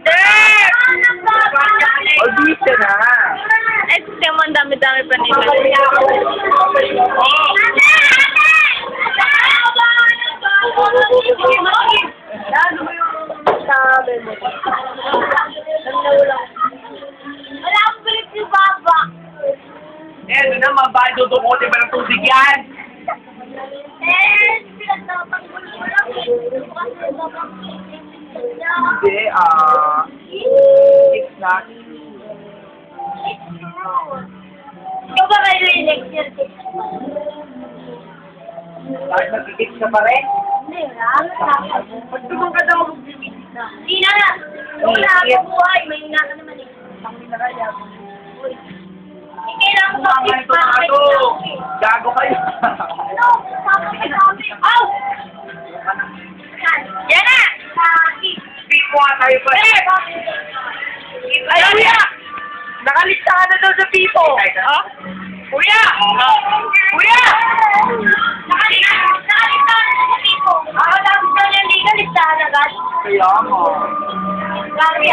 Dek! Albis ka na. Eh, sistema ang dami-dami pa nila. Sabi mo. Wala akong balik si Baba. Eh, doon na, mabado dukote ba ng tubig yan? Pinagtatanggol ko lang eh. Kasi Baba. Hindi, it's not. It's true. Ikaw ba kayo yung lecture? Bakit magkikits ka pa rin? Hindi, wala. Magtulong ka daw. Hindi na. Wala akong buhay. May hina ka naman eh. Ang minakaya. Kailangan ko Tama ito na ito. Gago kayo. Ano? Sabi. Aw! Yan na! Speak mo nga tayo pa. Ay, kuya! Nakalista ka na daw sa pipo. Ha? Kuya! Kuya! Nakalita na sa tipo. Ako lang daw yung legal, listahan agad. Kaya mo. Grabe.